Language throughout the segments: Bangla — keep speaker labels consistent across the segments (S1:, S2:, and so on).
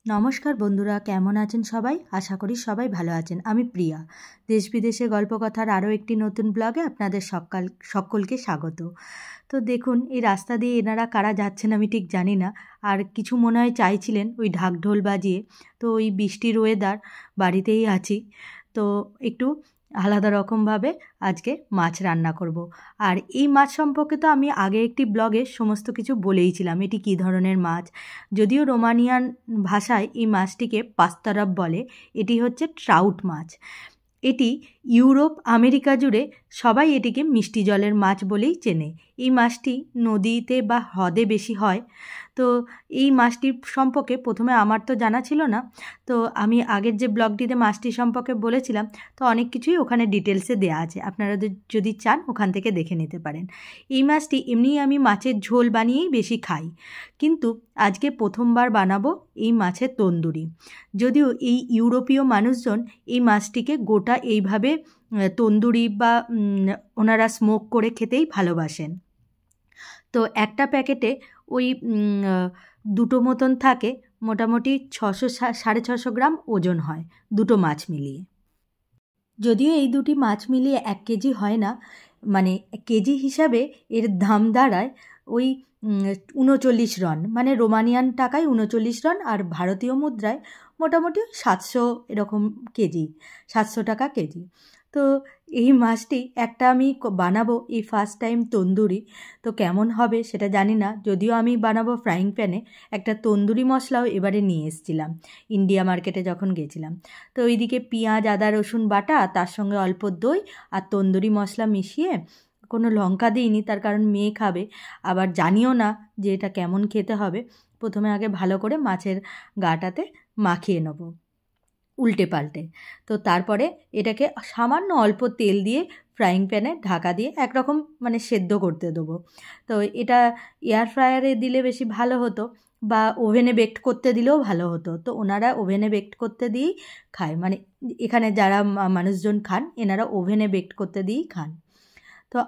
S1: নমস্কার বন্ধুরা, কেমন আছেন সবাই? আশা করি সবাই ভালো আছেন। আমি প্রিয়া। দেশ বিদেশের গল্পকথার আরও একটি নতুন ব্লগে আপনাদের সকলকে স্বাগত। তো দেখুন, এই রাস্তা দিয়ে এনারা কারা যাচ্ছেন আমি ঠিক জানি না। আর কিছু মনে হয় চাইছিলেন ওই ঢাকঢোল বাজিয়ে। তো ওই বৃষ্টির ওয়েদার, বাড়িতেই আছি, তো একটু আলাদা রকমভাবে আজকে মাছ রান্না করব। আর এই মাছ সম্পর্কে তো আমি আগে একটি ব্লগে সমস্ত কিছু বলেইছিলাম, এটি কী ধরনের মাছ। যদিও রোমানিয়ান ভাষায় এই মাছটিকে পাস্তারাব বলে। এটি হচ্ছে ট্রাউট মাছ। এটি ইউরোপ, আমেরিকা জুড়ে সবাই এটিকে মিষ্টি জলের মাছ বলেই চেনে। এই মাছটি নদীতে বা হ্রদে বেশি হয়। তো এই মাছটির সম্পর্কে প্রথমে আমার তো জানা ছিল না। তো আমি আগের যে ব্লগটিতে মাছটি সম্পর্কে বলেছিলাম, তো অনেক কিছুই ওখানে ডিটেলসে দেওয়া আছে, আপনারা যদি চান ওখান থেকে দেখে নিতে পারেন। এই মাছটি এমনিই আমি মাছের ঝোল বানিয়েই বেশি খাই, কিন্তু আজকে প্রথমবার বানাবো এই মাছের তন্দুরি। যদিও এই ইউরোপীয় মানুষজন এই মাছটিকে গোটা এইভাবে তন্দুরি বা ওনারা স্মোক করে খেতেই ভালোবাসেন। তো একটা প্যাকেটে ওই দুটো মতন থাকে, মোটামুটি 600-650 গ্রাম ওজন হয় দুটো মাছ মিলিয়ে। যদিও এই দুটি মাছ মিলিয়ে 1 কেজি হয় না, মানে কেজি হিসাবে এর দাম দাঁড়ায় ওই 39 রন, মানে রোমানিয়ান টাকায় 39 রন, আর ভারতীয় মুদ্রায় মোটামুটি 700 এরকম কেজি, 700 টাকা কেজি। তো এই মাছটি একটা আমি বানাবো এই ফার্স্ট টাইম তন্দুরি। তো কেমন হবে সেটা জানি না, যদিও আমি বানাবো ফ্রাইং প্যানে। একটা তন্দুরি মশলাও এবারে নিয়ে এসেছিলাম ইন্ডিয়া মার্কেটে যখন গেছিলাম। তো ওইদিকে পেঁয়াজ, আদা, রসুন বাটা, তার সঙ্গে অল্প দই আর তন্দুরি মশলা মিশিয়ে, কোনো লঙ্কা দিইনি তার কারণ মেয়ে খাবে, আবার জানিও না যে এটা কেমন খেতে হবে। প্রথমে আগে ভালো করে মাছের গাটাতে মাখিয়ে নেব উল্টে পাল্টে। তো তারপরে এটাকে সামান্য অল্প তেল দিয়ে ফ্রাইং প্যানে ঢাকা দিয়ে একরকম মানে সেদ্ধ করতে দেবো। তো এটা এয়ার ফ্রায়ারে দিলে বেশি ভালো হতো, বা ওভেনে বেকড করতে দিলেও ভালো হতো। তো ওনারা ওভেনে বেকড করতে দিয়েই খায়, মানে এখানে যারা মানুষজন খান এনারা ওভেনে বেকড করতে দিয়েই খান। তো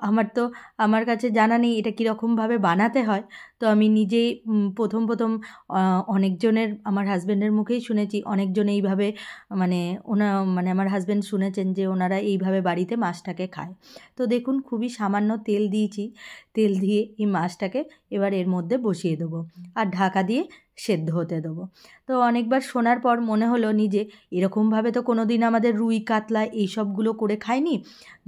S1: আমার কাছে জানা নেই এটা কীরকমভাবে বানাতে হয়। তো আমি নিজেই প্রথম অনেকজনের, আমার হাজব্যান্ডের মুখেই শুনেছি অনেকজন এইভাবে, মানে মানে আমার হাজব্যান্ড শুনেছেন যে ওনারা এইভাবে বাড়িতে মাছটাকে খায়। তো দেখুন, খুবই সামান্য তেল দিয়েছি। তেল দিয়ে এই মাছটাকে এবার এর মধ্যে বসিয়ে দেবো আর ঢাকা দিয়ে সেদ্ধ হতে দেবো। তো অনেকবার শোনার পর মনে হলো নিজে, এরকমভাবে তো কোনো দিন আমাদের রুই, কাতলা এইসবগুলো করে খাইনি।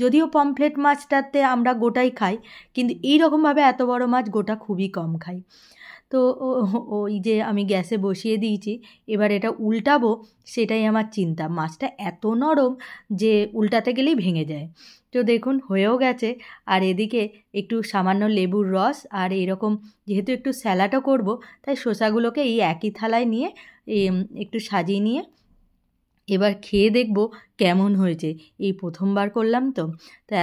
S1: যদিও পমফ্রেট মাছটাতে আমরা গোটাই খাই, কিন্তু এই রকমভাবে এত বড় মাছ গোটা খুবই কম খাই। তো ওই যে আমি গ্যাসে বসিয়ে দিয়েছি, এবার এটা উল্টাবো, সেটাই আমার চিন্তা। মাছটা এত নরম যে উল্টাতে গেলেই ভেঙে যায়। তো দেখুন, হয়েও গেছে। আর এদিকে একটু সামান্য লেবুর রস, আর এরকম যেহেতু একটু স্যালাডও করব, তাই শসাগুলোকে এই একই থালায় নিয়ে একটু সাজিয়ে নিয়ে এবার খেয়ে দেখব কেমন হয়েছে। এই প্রথমবার করলাম তো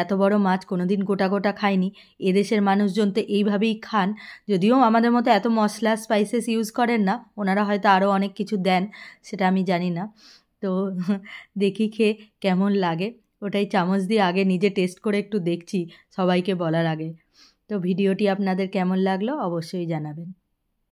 S1: এত বড় মাছ কোনো দিন গোটা গোটা খাইনি। এদেশের মানুষজন তো এইভাবেই খান, যদিও আমাদের মতো এত মশলা স্পাইসেস ইউজ করেন না, ওনারা হয়তো আরও অনেক কিছু দেন, সেটা আমি জানি না। তো দেখি খেয়ে কেমন লাগে, ওটাই চামচ দিয়ে আগে নিজে টেস্ট করে একটু দেখছি সবাইকে বলার আগে। তো ভিডিওটি আপনাদের কেমন লাগলো অবশ্যই জানাবেন।